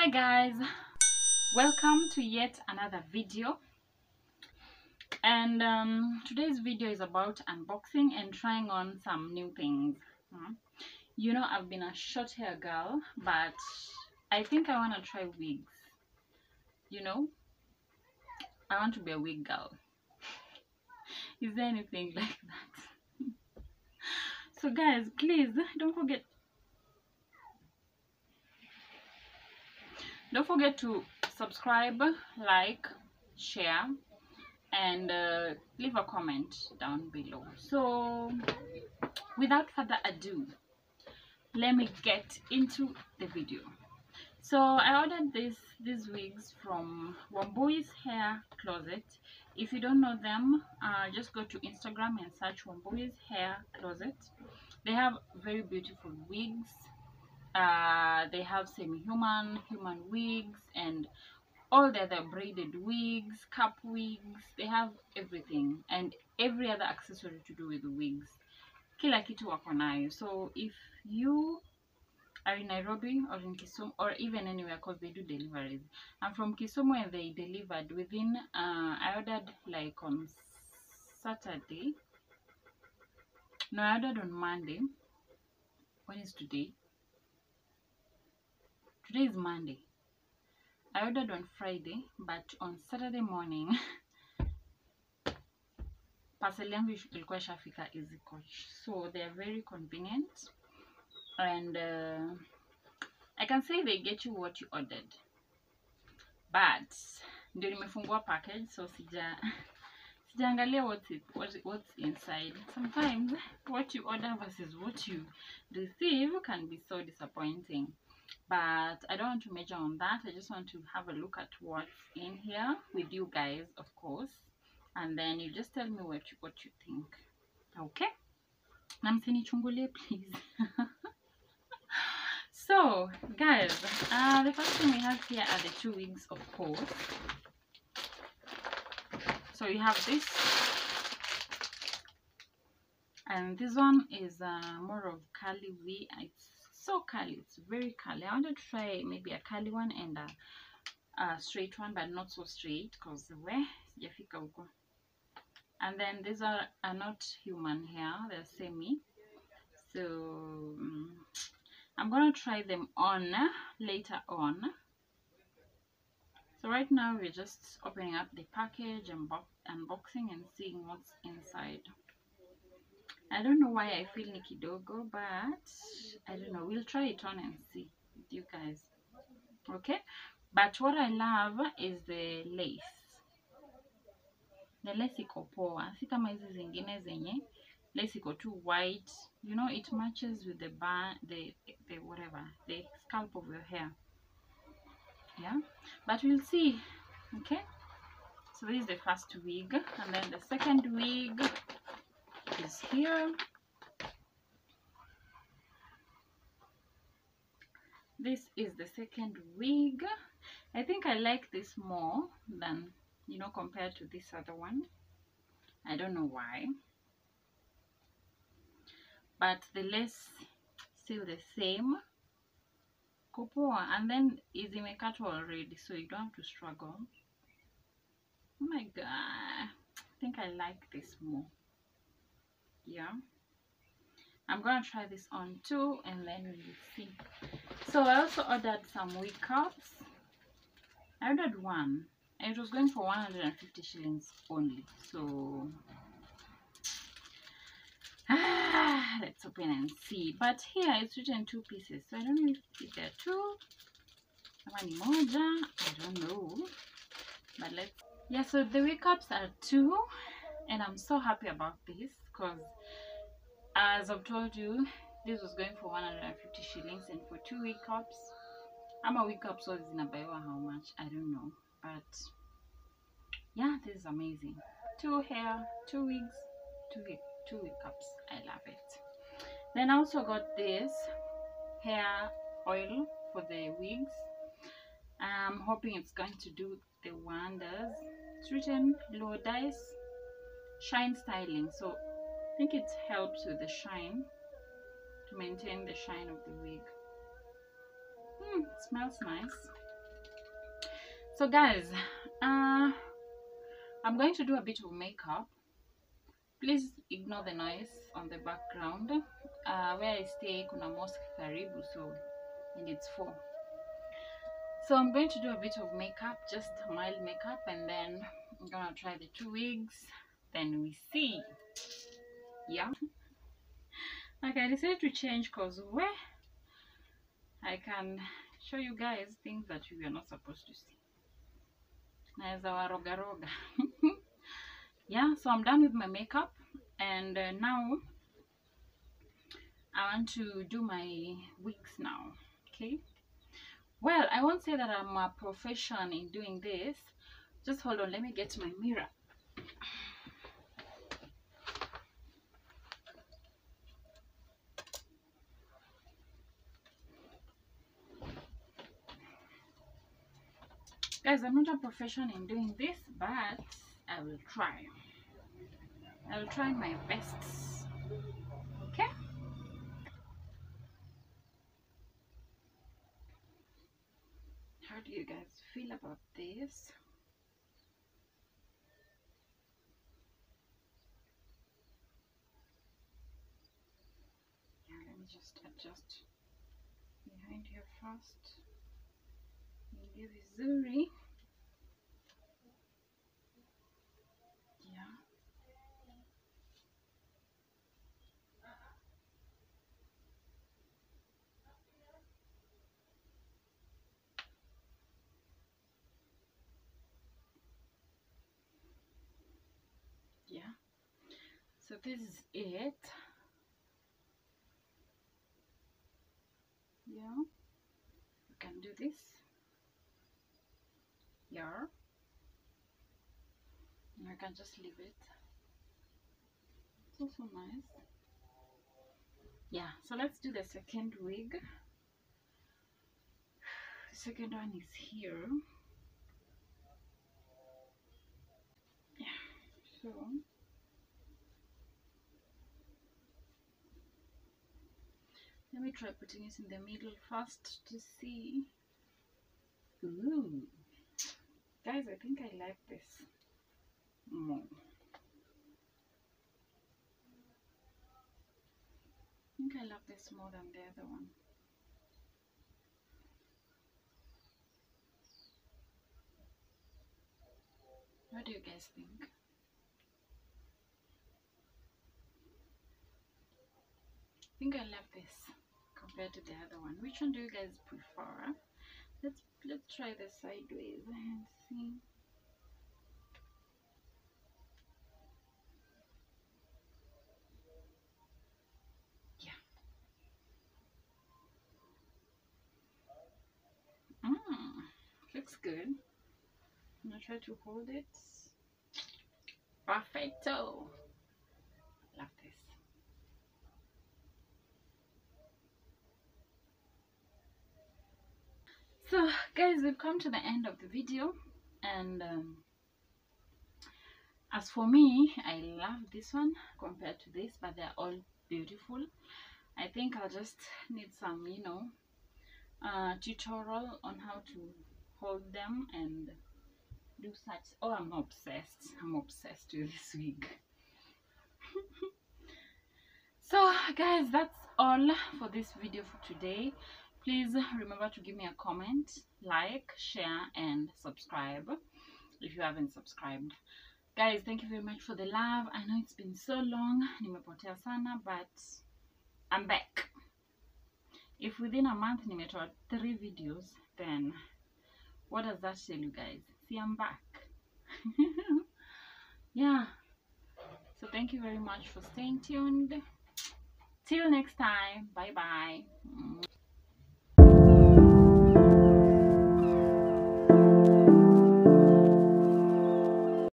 Hi guys, welcome to yet another video, and today's video is about unboxing and trying on some new things. You know, I've been a short hair girl, but I think I want to try wigs. You know, I want to be a wig girl. Is there anything like that? So guys, please don't forget to subscribe, like, share, and leave a comment down below. So without further ado, let me get into the video. So I ordered these wigs from Wambuis hair closet. If you don't know them, just go to Instagram and search Wambuis hair closet. They have very beautiful wigs. They have semi-human, human wigs, and all the other braided wigs, cap wigs. They have everything and every other accessory to do with the wigs. Kila kitu wako nayo. So if you are in Nairobi or in Kisumu or even anywhere, because they do deliveries. I'm from Kisumu and they delivered within, I ordered like on Saturday. No, I ordered on Monday. When is today? Today is Monday. I ordered on Friday, but on Saturday morning parcel yangu ilikuwa ishafika Easy Coach. So they are very convenient, and I can say they get you what you ordered. But ndio nimefungua package, so sijaangalia what's inside. Sometimes what you order versus what you receive can be so disappointing. But I don't want to measure on that. I just want to have a look at what's in here with you guys, of course, and then you just tell me what you think. Okay? Na msinichungulie, please. So guys, the first thing we have here are the 2 wigs, of course. So you have this, and this one is more of curly wig. It's so curly, it's very curly. I want to try maybe a curly one and a straight one, but not so straight because sijafika huko. And then these are not human hair, they're semi. So I'm gonna try them on later on. So right now we're just opening up the package and unboxing and seeing what's inside. I don't know why I feel nikidogo, but I don't know. We'll try it on and see with you guys. Okay? But what I love is the lace. The lace iko poa. Si kama hizi zingine zenye lace iko too white. You know, it matches with the band, the whatever, the scalp of your hair. Yeah? But we'll see. Okay? So this is the first wig, and then the second wig is here. This is the second wig. I think I like this more than, you know, compared to this other one. I don't know why, but the lace still the same. Kupoa, and then is imekatwa already, so you don't have to struggle. Oh my god, I think I like this more. Yeah, I'm gonna try this on too, and then we'll see. So I also ordered some wig cups. I ordered one, and it was going for 150 shillings only. So let's open and see. But here it's written 2 pieces, so I don't know if there are 2. Kama ni moja, I don't know. But let's, yeah. So the wig cups are 2, and I'm so happy about this because, as I've told you, this was going for 150 shillings, and for 2 wig cups, I'm a wig cup, so it's in a bio how much, I don't know. But yeah, this is amazing. 2 hair, 2 wigs, 2 wig cups. I love it. Then I also got this hair oil for the wigs. I'm hoping it's going to do the wonders. It's written low dyes shine styling, so I think it helps with the shine, to maintain the shine of the wig. It smells nice. So guys, I'm going to do a bit of makeup. Please ignore the noise on the background. Where I stay kuna mosque karibu, so and it's 4. So I'm going to do a bit of makeup, just mild makeup, and then I'm gonna try the 2 wigs, then we see. Yeah, like I decided to change because where I can show you guys things that you are not supposed to see. Naeza waroga roga. Yeah, so I'm done with my makeup, and now I want to do my wigs now. Okay, well, I won't say that I'm a professional in doing this. Just hold on, let me get my mirror. Guys, I'm not a professional in doing this, but I will try. I will try my best. Okay? How do you guys feel about this? Yeah, let me just adjust behind here first. Give vizuri. Yeah. Yeah. So this is it. Yeah. You can do this. Yeah. And I can just leave it. It's also nice. Yeah, so let's do the second wig. The second one is here. Yeah, so let me try putting it in the middle first to see. Ooh, guys, I think I like this more. I think I love this more than the other one. What do you guys think? I think I love this compared to the other one. Which one do you guys prefer? Let's try the sideways and see. Yeah. Looks good. I'm gonna try to hold it. Perfecto. Love this. So guys, we've come to the end of the video, and as for me, I love this one compared to this, but they're all beautiful. I think I'll just need some, tutorial on how to hold them and do such. Oh, I'm obsessed. I'm obsessed with this wig. So guys, that's all for this video for today. Please remember to give me a comment, like, share, and subscribe if you haven't subscribed. Guys, thank you very much for the love. I know it's been so long, nimepotea sana, but I'm back. If within a month nimetoa 3 videos, then what does that tell you guys? See, I'm back. Yeah, so thank you very much for staying tuned. Till next time, bye bye.